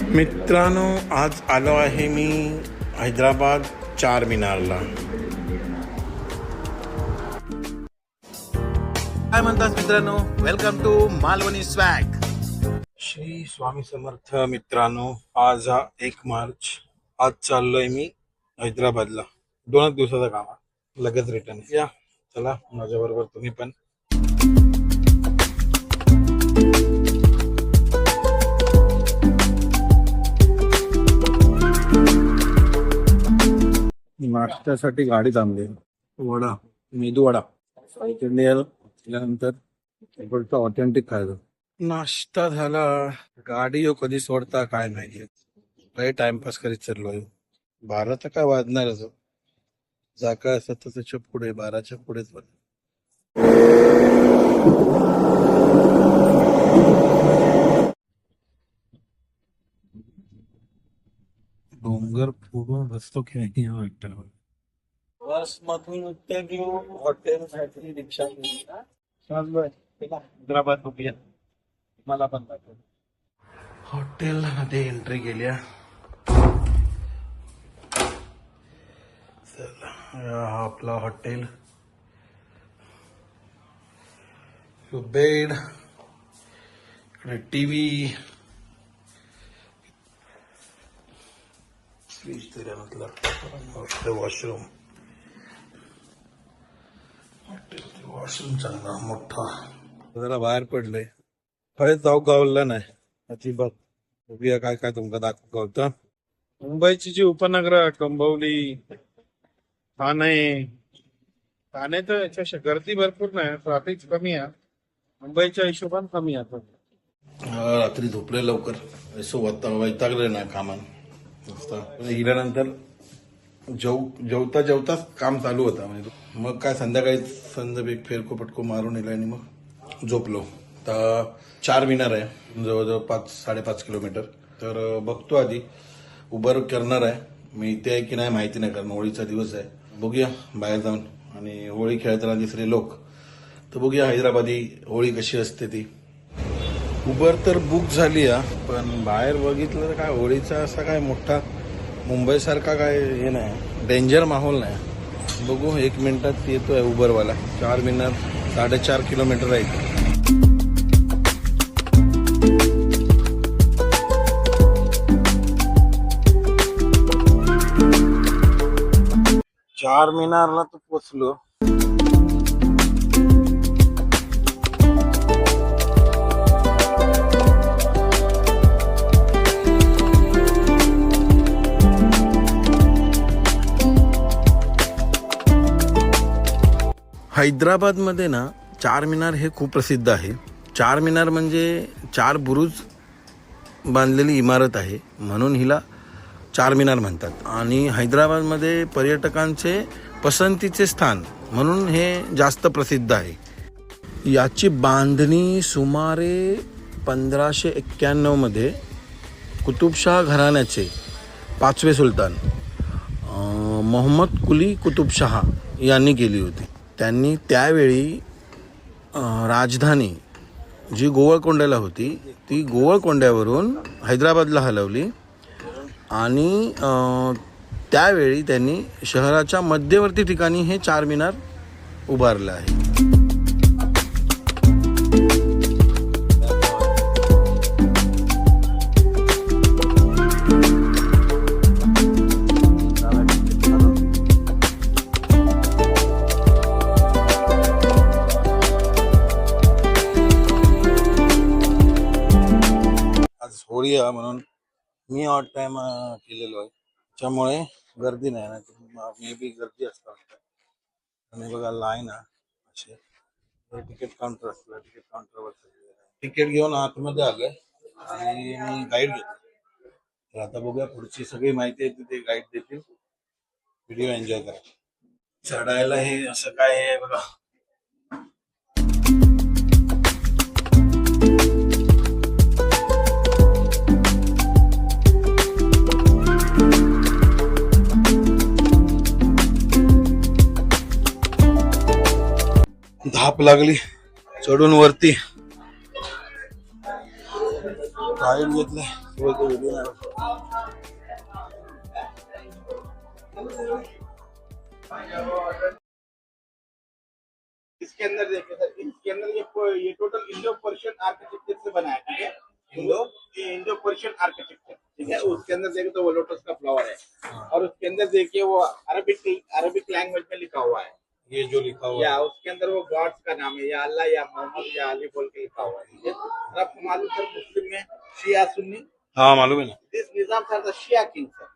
मित्रांनो, आज आलो आहे मी हैदराबाद चार मीनारला. काय म्हणतात मित्रांनो, welcome to Malvani swag. Shri Swami Samarth. मित्रांनो, आज हा 1 मार्च. आज चाललोय मी हैदराबादला. 2 दिवसाचा काम आहे, लगेच रिटर्न या. चला माझ्या बरोबर तुम्ही पण. नाश्त्यासाठी गाडी थांबली. वडा, मेदू वडा, साऊथ इंडियन त्यानंतर इकडचं ऑथेंटिक खायचं. नाश्ता झाला, गाडी हो कधी सोडता काय माहिती. काही टाइमपास करीत चाललोय. 12 तर काय वाजणारच. जा काय असं तर त्याच्या पुढे 12च्या पुढेच वाजत. डोंगर पूर्ण बसतो की नाही वाटतं. बस मधून उत्तर घेऊ, हॉटेलसाठी रिक्षा हैदराबाद बघूया. मला पण दाखव. हॉटेल मध्ये एंट्री केल्या. चला, हा आपला हॉटेल. बेड, इकडे टीव्ही, फ्रीज त्याच्यानंतर वॉशरूम. वॉशरूम चांगला मोठा. जरा बाहेर पडलंय. खरंच जाऊ गावला नाही अजिबात. बघूया काय काय तुमका दाखवू गावतं. मुंबईची जी उपनगर, कंबवली, ठाणे तर याच्या गर्दी भरपूर नाही, ट्रॅफिक कमी आहे. मुंबईच्या हिशोबान कमी आहे. रात्री झोपले लवकर, असं वैतागले नाही कामान. गेल्यानंतर जेवताच काम चालू होता. म्हणजे मग काय संध्याकाळी एक फेरको मारून येईल आणि मग झोपलो. तर 4 मीनार आहे, जवळजवळ 5-5.5 किलोमीटर. तर बघतो आधी उबर करणार आहे मी. इथे आहे की नाही माहिती नाही, कारण होळीचा दिवस आहे. बघूया बाहेर जाऊन. आणि होळी खेळताना दिसले लोक, तर बघूया हैदराबादी होळी कशी असते ती. उबर तर बुक झाली आहे, पण बाहेर बघितलं तर काय होळीचा असा काय मोठा मुंबईसारखा काय हे नाही, डेंजर माहोल नाही. बघू 1 मिनिटात येतोय उबरवाला. 4 मीनार 4.5 किलोमीटर आहे. 4 मीनारला तर पोचलो. हैदराबादमध्ये ना 4 मीनार हे खूप प्रसिद्ध आहे. 4 मीनार म्हणजे 4 बुरुज बांधलेली इमारत आहे, म्हणून हिला 4 मीनार म्हणतात. आणि हैदराबादमध्ये पर्यटकांचे पसंतीचे स्थान म्हणून हे जास्त प्रसिद्ध आहे. याची बांधणी सुमारे 1591 मध्ये कुतुबशाह घराण्याचे 5वे सुलतान मोहम्मद कुली कुतुबशाह यांनी केली होती. त्यांनी त्यावेळी राजधानी जी गोवळकोंड्याला होती ती गोवळकोंड्यावरून हैदराबादला हलवली. आणि त्यावेळी त्यांनी शहराच्या मध्यवर्ती ठिकाणी हे 4 मीनार उभारलं आहे. होळी आहे म्हणून मी ऑट टाइम केलेलो आहे, त्यामुळे गर्दी नाही. मे बी गर्दी असतात. आणि बघा लाईन आहे असे. तिकीट काउंटर असतं, तिकीट काउंटरवर तिकीट घेऊन आतमध्ये आलोय आणि मी गाईड घेतो. तर आता बघूया पुढची सगळी माहिती आहे तिथे गाईड देतील. व्हिडिओ एन्जॉय करा. चढायला हे असं काय आहे बघा. धाप लागली चढून वरती. गाईड घेतलंय. इसके अंदर देखिए सर, इसके अंदर ये टोटल इंडो पर्शियन आर्किटेक्चर से बना है, ठीक है। इंडो पर्शियन आर्किटेक्चर, ठीक है। उसके अंदर देखिए तो वो लोटस का फ्लावर है, और उसके अंदर देखिए वो अरबिक लैंग्वेज में लिखा हुआ है। ये जो लिखा हुआ या उसके अंदर वो गॉड्स का नाम है, या अल्लाह या मोहम्मद या अली बोल के लिखा हुआ है, ठीक है। और आपको मालूम सर, मुस्लिम में शिया सुन्नी, हाँ मालूम है ना। This Nizam sir the Shia king sir.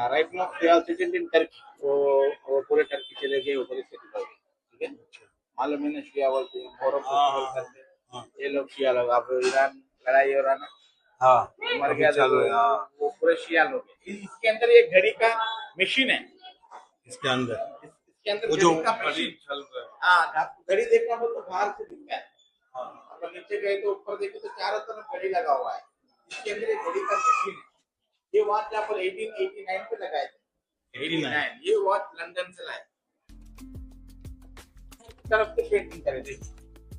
Right now they are sitting in Turkey. वो पूरे टर्की चले गए, उधर से सेटल हो गए, ठीक है। मालूम है ना, शिया बोलते हैं, मोहर्रम फेस्टिवल करते हैं ये लोग, शिया लोग। अब ईरान लड़ाई हो रहा ना, हाँ मर गया चालू है। वो पूरे शिया लोग हैं। इसके अंदर एक घड़ी का मशीन है, इसके अंदर इसके अंदर वो जो घड़ी का मशीन। हाँ, आपको घड़ी देखना हो तो बाहर से दिखता है। अगर नीचे गए तो ऊपर देखे तो चारों तरफ घड़ी लगा हुआ है। इसके अंदर एक घड़ी का मशीन है। ये वॉच यहाँ पर 1889 पे लगाए थे। 89 ये वॉच लंदन से लाए, तरफ से पेंटिंग करे थे।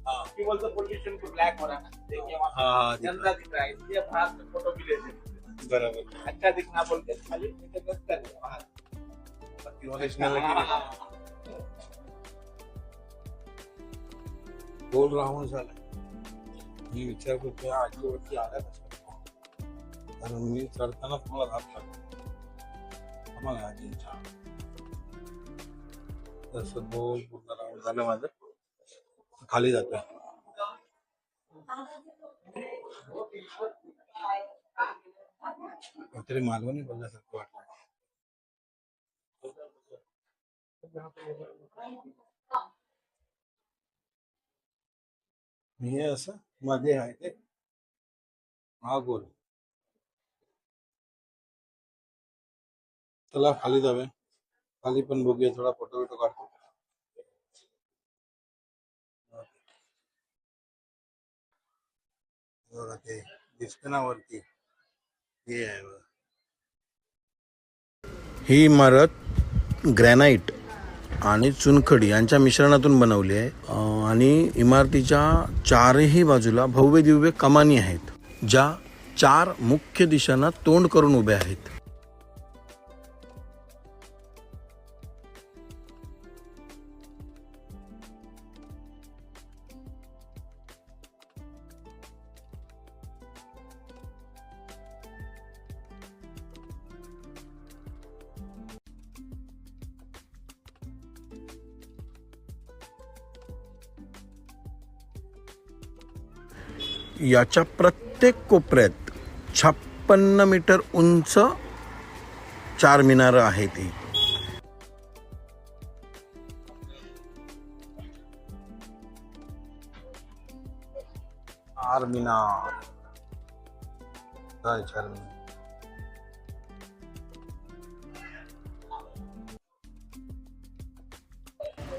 कि बोलते पोल्यूशन को ब्लैक हो रहा है, देखिए वहाँ गंदा दिख रहा है, इसलिए बाहर से फोटो भी लेते हैं। बराबर अच्छा दिखना बोल के खाली कर बाहर बोल रहा हूँ झालं मी विचार करतोय आजीवरती आला कसा, कारण मी चढताना तुम्हाला घात लागतो आम्हाला आजींच्या तसं बोल पूर्ण राहून झालं माझं, खाली जातोय. काहीतरी मालवणी बोलण्यासारखं वाटलं. हे असं मध्ये आहे ते हा गोल. चला खाली जाऊया, खाली पण बघूया, थोडा फोटो बिटो काढतो. बघा ते दिसतं ना वरती, हे आहे बघा. ही इमारत ग्रॅनाइट आणि चुनखडी यांच्या मिश्रणातून बनवली आहे आणि इमारतीच्या चारही बाजूला भव्य दिव्य कमानी आहेत, ज्या 4 मुख्य दिशांना तोंड करून उभ्या आहेत. याच्या प्रत्येक कोपऱ्यात 56 मीटर उंच 4 मिनार आहेत. ही चार मिनार, 4 मिनार.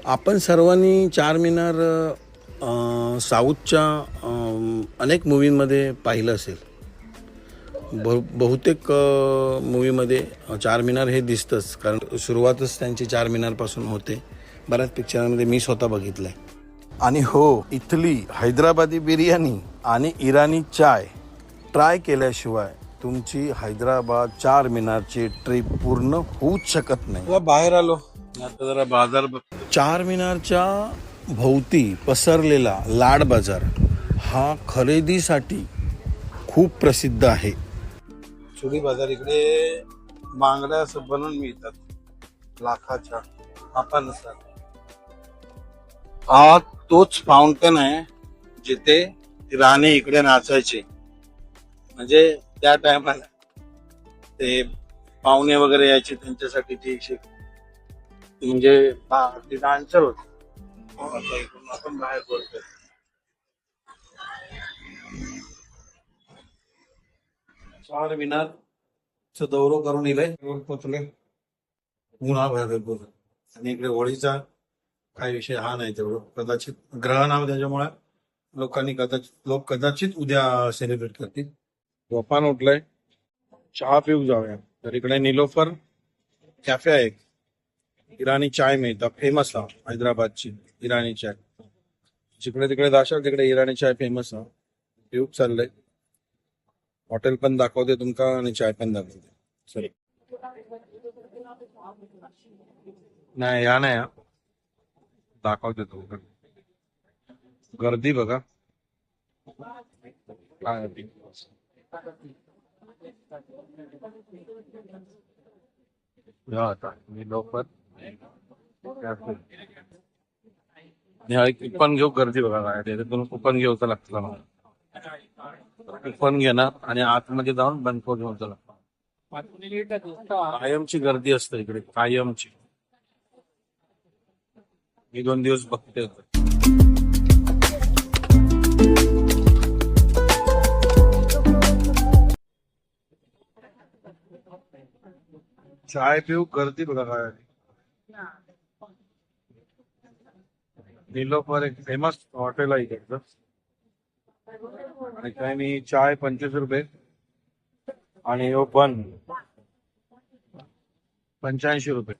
आपण सर्वांनी 4 मिनार साऊथच्या अनेक मूवीमध्ये पाहिलं असेल. बहुतेक मूवीमध्ये 4 मिनार हे दिसतंच, कारण सुरुवातच त्यांची 4 मिनारपासून होते. बऱ्याच पिक्चरांमध्ये मी स्वतः बघितलं आहे. आणि हो, इथली हैदराबादी बिर्याणी आणि इराणी चाय ट्राय केल्याशिवाय तुमची हैदराबाद 4 मिनारची ट्रिप पूर्ण होऊच शकत नाही. बाहेर आलो आता जरा बाजार. 4 मिनारच्या भोवती पसरलेला लाड बाजार हा खरेदीसाठी खूप प्रसिद्ध आहे. चुडी बाजार इकडे बांगड्या असं बनवून मिळतात लाखाच्या मापानुसार. हा तोच फाउंटन आहे जिथे राणे इकडे नाचायचे, म्हणजे त्या टायमाला ते पाहुणे वगैरे यायचे त्यांच्यासाठी ती म्हणजे ती डान्सर होती. आपण बाहेर बोलतोय. चार मिनार दौरो करून इलाय पोचले उन्हा बाहेर बोल. आणि इकडे होळीचा काही विषय हा नाही, तेवढं कदाचित ग्रहण आहे त्याच्यामुळे लोक कदाचित उद्या सेलिब्रेट करतील. झोपान उठलंय, चहा पिऊ जाऊया. तर इकडे निलोफर कॅफे आहे, इराणी चाय मिळतात, फेमस आहे हैदराबादची इराणी चाय. जिकडे तिकडे जाशाल तिकडे इराणी चाय फेमस आहे. पिऊक चाललंय. हॉटेल पण दाखवते तुमका आणि चाय पण दाखवते. चल. नाही या नाही हा. दाखवते तुमका. गर्दी बघा काय आहे ती. या आता मी लवकर कुपन घेऊ. गर्दी बघा काय त्याच्यातून कुपन घेऊचं लागतं मला. कुपन घेणार आणि आतमध्ये जाऊन बनको घेऊन चला. कायमची गर्दी असते इकडे कायमची. मी 2 दिवस बघते. चाय पिऊ गर्दी बघा काय. निलोफर एक फेमस हॉटेल आहे इकडचं. आणि काय मी चाय 25 रुपये आणि हो बन 85 रुपये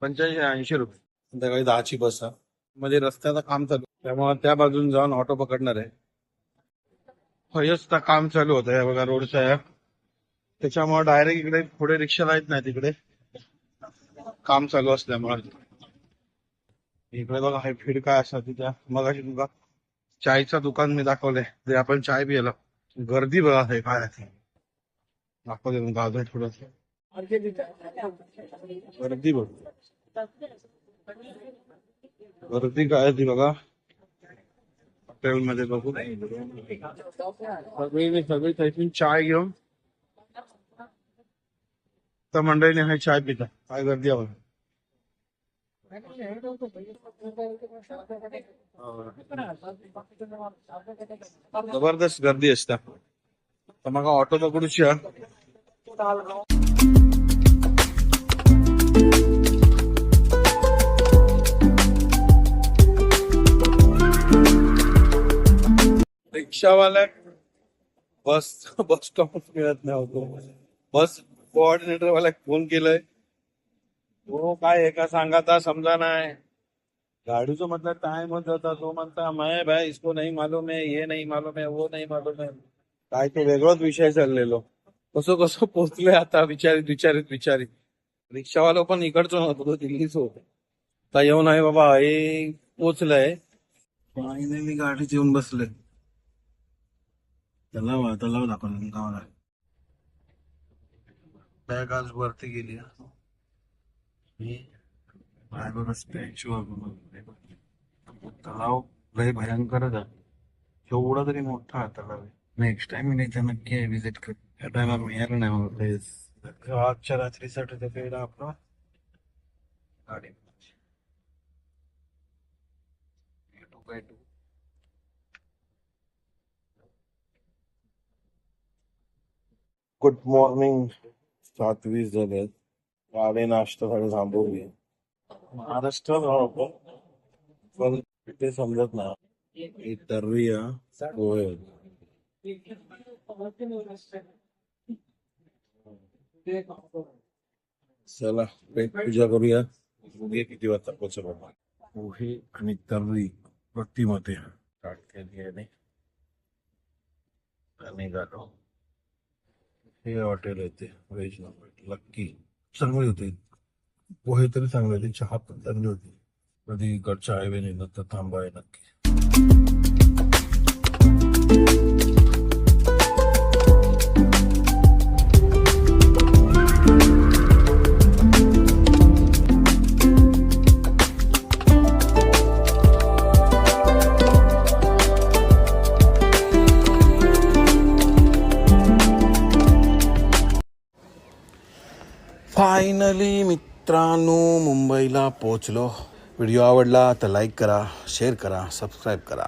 85-80 रुपये. संध्याकाळी 10ची बस आहे. मध्ये रस्त्याचं काम चालू त्यामुळे त्या बाजून जाऊन ऑटो पकडणार आहे. हयसचं काम चालू होतं या बघा रोडच्या या. त्याच्यामुळे डायरेक्ट इकडे पुढे रिक्षा जात नाही तिकडे काम चालू असल्यामुळे. इकडे बघा हे फीड काय असं तिथे मग अशी तुका चायचं दुकान मी दाखवलंय जे आपण चाय पियला. गर्दी बघा हे काय दाखवते तुमका अजून थोडस. गर्दी बघ गर्दी काय ती बघा हॉटेलमध्ये बघू. सगळी टाईपून चाय घेऊन तर मंडळीने हे चाय पिता काय गर्दी आहे बघा. जबरदस्त गर्दी असता. तर मग ऑटो पकडूची. रिक्षावाल्या बस स्टॉप मिळत नाही होतो. बस कोऑर्डिनेटर वाला फोन केलंय तो काय आहे का सांगा आता समजा नाही. गाडीचं मतलब टाइम होत होता तो म्हणता मैं भाई इसको नहीं मालूम है ये नहीं मालूम है वो नहीं मालूम है. काय तो वेगळाच विषय चाललेलो. कसं कसं पोहोचलोय आता विचारित रिक्षावाला पण इकडचं नव्हतं तो दिल्लीच होत. आता येऊन आहे बाबा हे पोचलंय. फायनली गाडीत येऊन बसले. तलाव दाखवलं गावाला. बॅग आज वरती गेली. स्टॅच्यू तलाव लय भयंकरच आहे. एवढा तरी मोठा आहे तलाव. नेक्स्ट टाइम मी इथे नक्की विजिट कर. या टायमाला मिळालं नाही मला प्लेस. आजच्या रात्रीसाठी तर पेड आपला गाडी 2x2. Good morning. 7:20 झालेत. गाडी नाश्त्यासाठी थांबवली. महाराष्ट्रात राहतो पण ते समजत नाही. तर्री पोहे चला पेट पूजा करूया. बघूया किती वाजता पोहोचलो. पोहे आणि तर्री प्रतिमध्ये स्टार्ट केली आहे आणि निघालो. हे हॉटेल येते व्हेज नॉनव्हेज लक्की. चांगली होती. पोहे तरी चांगले होते. चहा पण चांगली होती. कधी इकडच्या हायवे निघत तर थांबाय नक्की. फायनली मित्रांनो मुंबईला पोहोचलो. व्हिडिओ आवडला तर लाईक करा, शेअर करा, सबस्क्राईब करा.